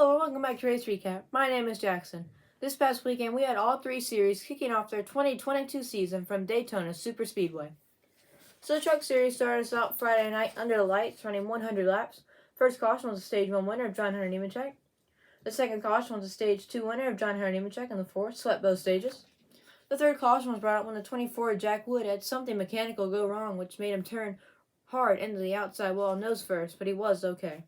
Hello and welcome back to Race Recap. My name is Jackson. This past weekend we had all three series kicking off their 2022 season from Daytona Super Speedway. So the Truck Series started us out Friday night under the lights, running 100 laps. First caution was a Stage 1 winner of John Hunter Nemechek. The second caution was a Stage 2 winner of John Hunter Nemechek, and the fourth swept both stages. The third caution was brought out when the 24 Jack Wood had something mechanical go wrong, which made him turn hard into the outside wall nose first, but he was okay.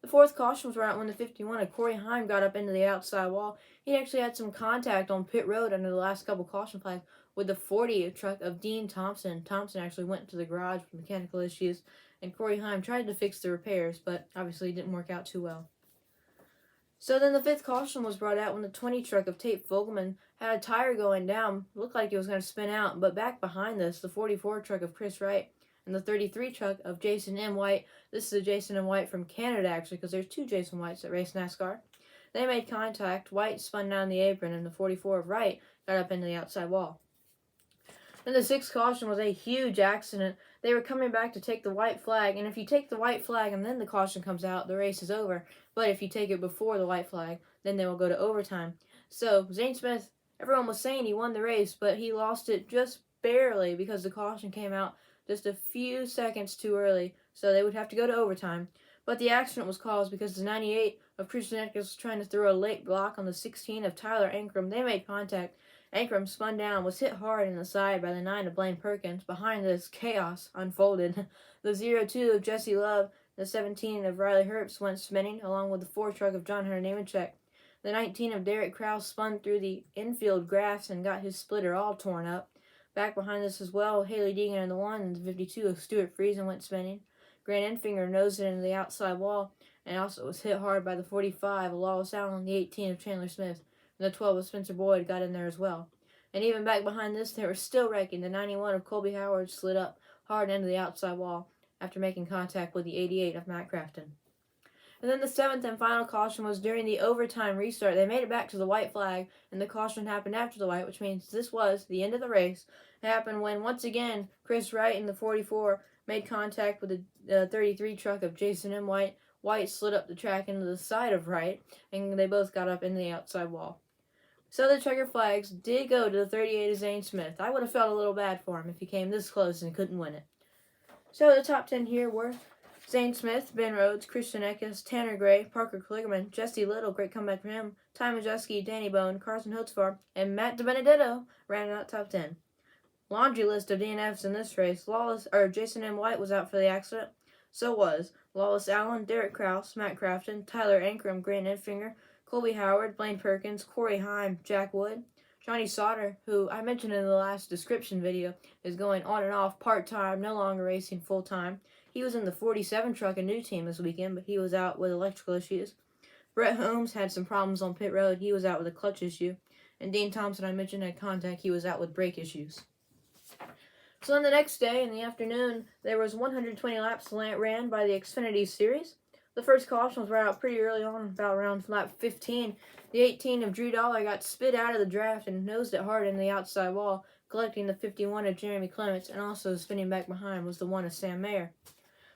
The fourth caution was right when the 51 of Corey Heim got up into the outside wall. He actually had some contact on pit road under the last couple caution flags with the 40 truck of Dean Thompson. Thompson actually went to the garage with mechanical issues, and Corey Heim tried to fix the repairs, but obviously it didn't work out too well. So then the fifth caution was brought out when the 20 truck of Tate Fogelman had a tire going down. Looked like it was going to spin out, but back behind this, the 44 truck of Chris Wright and the 33 truck of Jason M. White. This is a Jason M. White from Canada, actually, because there's two Jason Whites that race NASCAR. They made contact. White spun down the apron, and the 44 of Wright got up into the outside wall. Then the sixth caution was a huge accident. They were coming back to take the white flag, and if you take the white flag and then the caution comes out, the race is over. But if you take it before the white flag, then they will go to overtime. So Zane Smith, everyone was saying he won the race, but he lost it just barely because the caution came out just a few seconds too early, so they would have to go to overtime. But the accident was caused because the 98 of Christian Eckes was trying to throw a late block on the 16 of Tyler Ankrum. They made contact. Ankrum spun down, was hit hard in the side by the 9 of Blaine Perkins. Behind this, chaos unfolded. The 02 of Jesse Love, the 17 of Riley Herbst went spinning, along with the 4 truck of John Hunter Nemechek. The 19 of Derek Krause spun through the infield grass and got his splitter all torn up. Back behind this as well, Haley Deegan in the 1 and the 52 of Stuart Friesen went spinning. Grant Enfinger nosed it into the outside wall and also was hit hard by the 45 of Lawless Allen, the 18 of Chandler Smith, and the 12 of Spencer Boyd got in there as well. And even back behind this, they were still wrecking. The 91 of Colby Howard slid up hard into the outside wall after making contact with the 88 of Matt Crafton. And then the seventh and final caution was during the overtime restart. They made it back to the white flag, and the caution happened after the white, which means this was the end of the race. It happened when, once again, Chris Wright in the 44 made contact with the 33 truck of Jason M. White. White slid up the track into the side of Wright, and they both got up into the outside wall. So the checker flags did go to the 38 of Zane Smith. I would have felt a little bad for him if he came this close and couldn't win it. So the top 10 here were Zane Smith, Ben Rhodes, Christian Eckes, Tanner Gray, Parker Kligerman, Jesse Little, great comeback for him, Ty Majeski, Danny Bone, Carson Hotzvar, and Matt DiBenedetto rounded out top 10. Laundry list of DNFs in this race. Jason M. White was out for the accident. So was Lawless Allen, Derek Krause, Matt Crafton, Tyler Ankrum, Grant Enfinger, Colby Howard, Blaine Perkins, Corey Heim, Jack Wood, Johnny Sauter, who I mentioned in the last description video, is going on and off part-time, no longer racing full-time. He was in the 47 truck, a new team this weekend, but he was out with electrical issues. Brett Holmes had some problems on pit road. He was out with a clutch issue. And Dean Thompson, I mentioned, had contact. He was out with brake issues. So then the next day in the afternoon, there was 120 laps ran by the Xfinity Series. The first caution was right out pretty early on, about around lap 15. The 18 of Drew Dollar got spit out of the draft and nosed it hard into the outside wall, collecting the 51 of Jeremy Clements, and also spinning back behind was the 1 of Sam Mayer.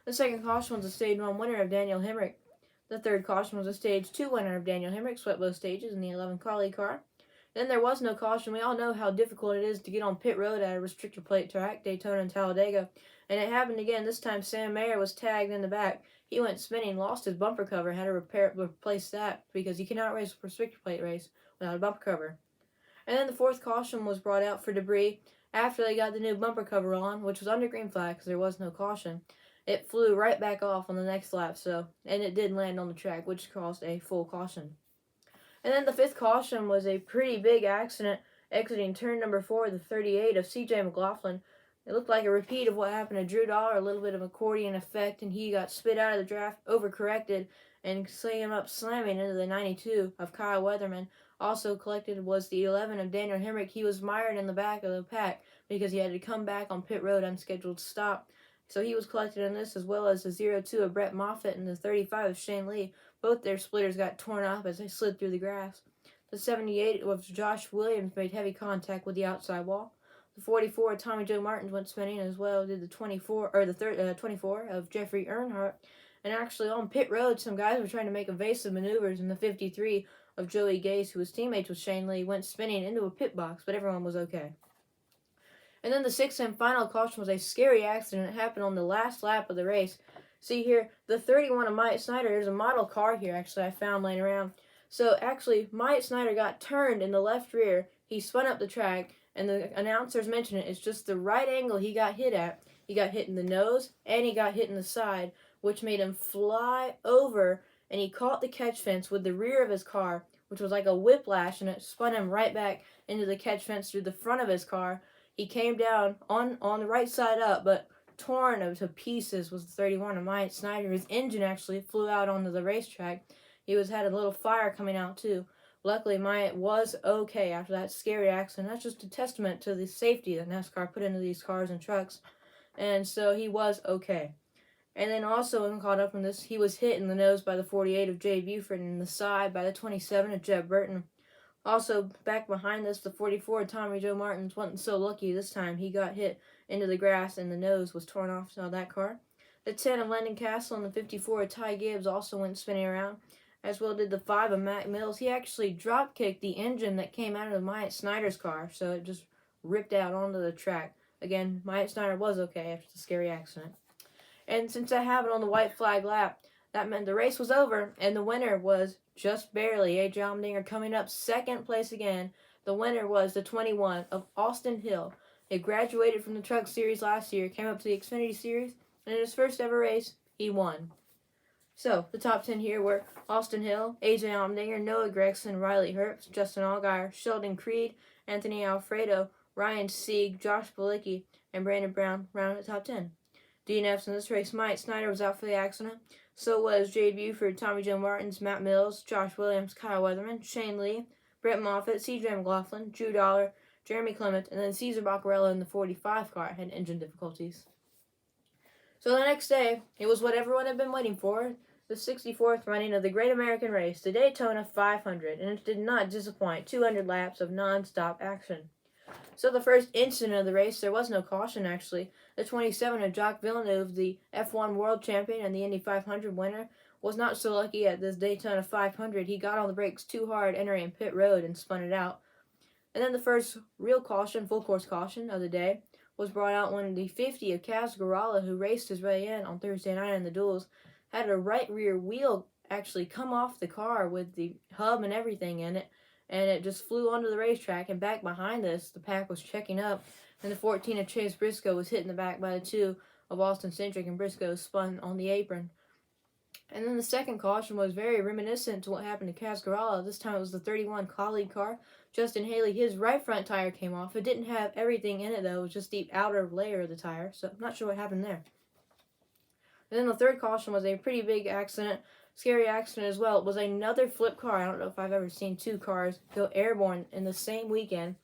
The second caution was a Stage 1 winner of Daniel Hemrick. The third caution was a Stage 2 winner of Daniel Hemrick, swept both stages in the 11 Collie car. Then there was no caution. We all know how difficult it is to get on pit road at a restrictor plate track, Daytona and Talladega. And it happened again. This time Sam Mayer was tagged in the back. He went spinning, lost his bumper cover, had to replace that because you cannot race a restrictor plate race without a bumper cover. And then the fourth caution was brought out for debris after they got the new bumper cover on, which was under green flag because there was no caution. It flew right back off on the next lap, and it did land on the track, which caused a full caution. And then the fifth caution was a pretty big accident exiting turn number 4, the 38 of CJ McLaughlin. It looked like a repeat of what happened to Drew Dollar, a little bit of accordion effect, and he got spit out of the draft, overcorrected, and slamming into the 92 of Kyle Weatherman. Also collected was the 11 of Daniel Hemrick. He was mired in the back of the pack because he had to come back on pit road unscheduled stop. So he was collected in this, as well as the 02 of Brett Moffitt and the 35 of Shane Lee. Both their splitters got torn up as they slid through the grass. The 78 of Josh Williams made heavy contact with the outside wall. The 44 of Tommy Joe Martins went spinning, as well did the 24 of Jeffrey Earnhardt. And actually, on pit road, some guys were trying to make evasive maneuvers, and the 53 of Joey Gase, who was teammates with Shane Lee, went spinning into a pit box, but everyone was okay. And then the sixth and final caution was a scary accident that happened on the last lap of the race. See here, the 31 of Myatt Snider, there's a model car here actually I found laying around. So actually, Myatt Snider got turned in the left rear. He spun up the track, and the announcers mentioned it. It's just the right angle he got hit at. He got hit in the nose, and he got hit in the side, which made him fly over, and he caught the catch fence with the rear of his car, which was like a whiplash, and it spun him right back into the catch fence through the front of his car. He came down on the right side up, but torn to pieces was the 31 of Myatt Snider. His engine actually flew out onto the racetrack. He had a little fire coming out too. Luckily, Myatt was okay after that scary accident. That's just a testament to the safety that NASCAR put into these cars and trucks. And so he was okay. And then also caught up in this, he was hit in the nose by the 48 of Jay Buford and in the side by the 27 of Jeb Burton. Also, back behind this, the 44 Tommy Joe Martins wasn't so lucky this time. He got hit into the grass and the nose was torn off of that car. The 10 of Landon Castle and the 54 of Ty Gibbs also went spinning around, as well did the 5 of Mac Mills. He actually drop-kicked the engine that came out of Myatt Snider's car, so it just ripped out onto the track. Again, Myatt Snider was okay after the scary accident. And since that happened on the white flag lap, that meant the race was over, and the winner was just barely A.J. Allmendinger coming up second place again. The winner was the 21 of Austin Hill. He graduated from the Truck Series last year, came up to the Xfinity Series, and in his first ever race, he won. So, the top 10 here were Austin Hill, A.J. Allmendinger, Noah Gragson, Riley Herbst, Justin Allgaier, Sheldon Creed, Anthony Alfredo, Ryan Sieg, Josh Bilicki, and Brandon Brown rounded the top 10. DNFs in this race, Myatt Snider was out for the accident. So was Jay Buford, Tommy Joe Martins, Matt Mills, Josh Williams, Kyle Weatherman, Shane Lee, Brett Moffitt, C.J. McLaughlin, Drew Dollar, Jeremy Clement, and then Cesar Baccarello in the 45 car had engine difficulties. So the next day, it was what everyone had been waiting for, the 64th running of the Great American Race, the Daytona 500, and it did not disappoint. 200 laps of non-stop action. So the first incident of the race, there was no caution actually. The 27 of Jacques Villeneuve, the F1 World Champion and the Indy 500 winner, was not so lucky at this Daytona 500. He got on the brakes too hard entering pit road and spun it out. And then the first real caution, full course caution of the day, was brought out when the 50 of Kaz Grala, who raced his way in on Thursday night in the duels, had a right rear wheel actually come off the car with the hub and everything in it, and it just flew onto the racetrack. And back behind this, the pack was checking up, and the 14 of Chase Briscoe was hit in the back by the 2 of Austin Cindric, and Briscoe spun on the apron. And then the second caution was very reminiscent to what happened to Kaz Grala. This time it was the 31 colleague car. Justin Haley, his right front tire came off. It didn't have everything in it, though. It was just the outer layer of the tire, so I'm not sure what happened there. And then the third caution was a pretty big accident, scary accident as well. It was another flip car. I don't know if I've ever seen two cars go airborne in the same weekend.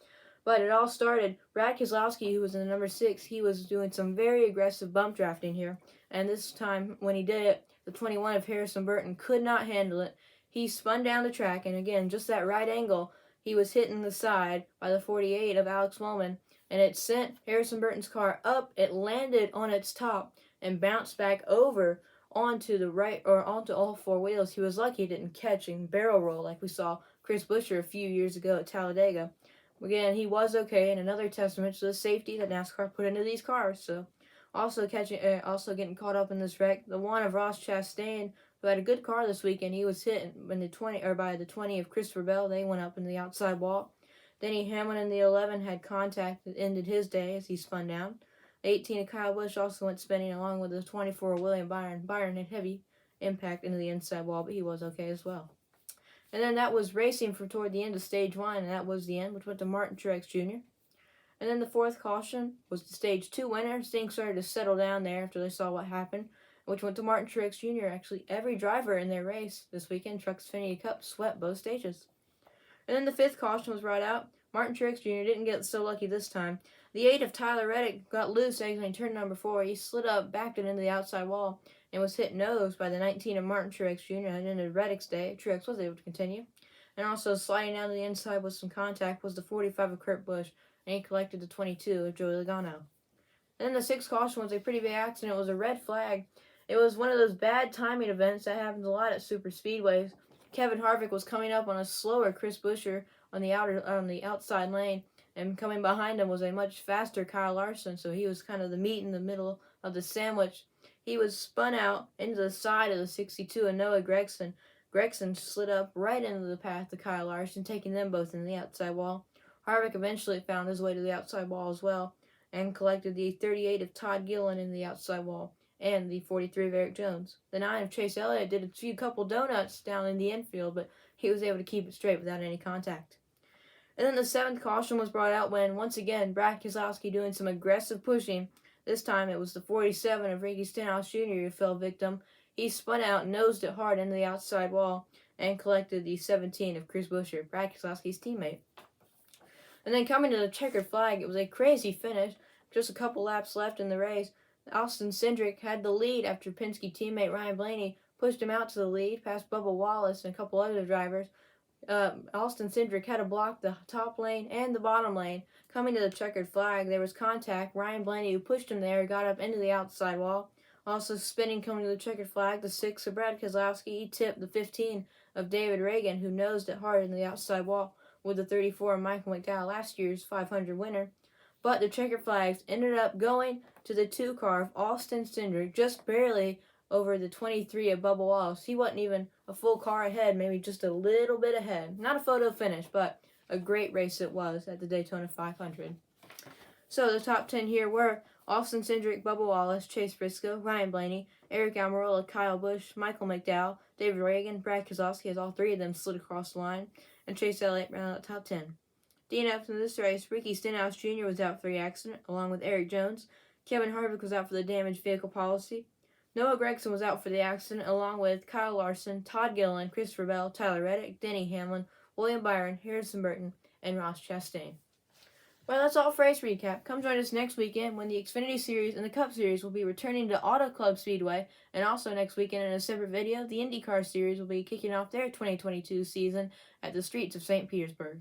But it all started, Brad Keselowski, who was in the number 6, he was doing some very aggressive bump drafting here. And this time, when he did it, the 21 of Harrison Burton could not handle it. He spun down the track, and again, just that right angle, he was hitting the side by the 48 of Alex Mollman, and it sent Harrison Burton's car up. It landed on its top and bounced back over onto the right, or onto all four wheels. He was lucky it didn't catch and barrel roll like we saw Chris Buescher a few years ago at Talladega. Again, he was okay, and another testament to the safety that NASCAR put into these cars. So, also getting caught up in this wreck, the one of Ross Chastain, who had a good car this weekend. He was hit in by the 20 of Christopher Bell. They went up in the outside wall. Denny Hamlin in the 11 had contact that ended his day as he spun down. The 18 of Kyle Busch also went spinning along with the 24 of William Byron. Byron had heavy impact into the inside wall, but he was okay as well. And then that was racing for toward the end of stage 1, and that was the end, which went to Martin Truex Jr. And then the fourth caution was the stage 2 winner. Things started to settle down there after they saw what happened, which went to Martin Truex Jr. Actually, every driver in their race this weekend, Truck's Xfinity Cup, swept both stages. And then the fifth caution was brought out. Martin Truex Jr. didn't get so lucky this time. The 8 of Tyler Reddick got loose exiting turn number 4. He slid up, backed it into the outside wall, and was hit nose by the 19 of Martin Truex Jr. and ended Reddick's day. Truex was able to continue. And also sliding down to the inside with some contact was the 45 of Kurt Busch, and he collected the 22 of Joey Logano. And then the sixth caution was a pretty big accident. It was a red flag, It was one of those bad timing events that happens a lot at super speedways. Kevin Harvick was coming up on a slower Chris Buescher on the outside lane, and coming behind him was a much faster Kyle Larson, so he was kind of the meat in the middle of the sandwich. He was spun out into the side of the 62, and Noah Gragson slid up right into the path of Kyle Larson, taking them both in the outside wall. Harvick eventually found his way to the outside wall as well, and collected the 38 of Todd Gilliland in the outside wall, and the 43 of Eric Jones. The 9 of Chase Elliott did a couple donuts down in the infield, but he was able to keep it straight without any contact. And then the 7th caution was brought out when, once again, Brad Keselowski doing some aggressive pushing. This time it was the 47 of Ricky Stenhouse Jr. who fell victim. He spun out and nosed it hard into the outside wall and collected the 17 of Chris Buescher, Brad Keselowski's teammate. And then coming to the checkered flag, it was a crazy finish. Just a couple laps left in the race. Austin Cindric had the lead after Penske teammate Ryan Blaney pushed him out to the lead past Bubba Wallace and a couple other drivers. Austin Cindric had to block the top lane and the bottom lane. Coming to the checkered flag, there was contact. Ryan Blaney, who pushed him there, got up into the outside wall. Also spinning coming to the checkered flag, the 6 of Brad Keselowski. He tipped the 15 of David Reagan, who nosed it hard in the outside wall with the 34 of Michael McDowell, last year's 500 winner. But the checkered flags ended up going to the 2 car of Austin Cindric, just barely over the 23 of Bubba Wallace. He wasn't even a full car ahead, maybe just a little bit ahead. Not a photo finish, but a great race it was at the Daytona 500. So the top 10 here were Austin Cindric, Bubba Wallace, Chase Briscoe, Ryan Blaney, Eric Almirola, Kyle Busch, Michael McDowell, David Reagan, Brad Keselowski, as all 3 of them slid across the line, and Chase Elliott rounded out the top 10. DNF in this race, Ricky Stenhouse Jr. was out for the accident, along with Eric Jones. Kevin Harvick was out for the damaged vehicle policy. Noah Gragson was out for the accident, along with Kyle Larson, Todd Gilliland, Christopher Bell, Tyler Reddick, Denny Hamlin, William Byron, Harrison Burton, and Ross Chastain. Well, that's all for race recap. Come join us next weekend when the Xfinity Series and the Cup Series will be returning to Auto Club Speedway, and also next weekend in a separate video, the IndyCar Series will be kicking off their 2022 season at the streets of St. Petersburg.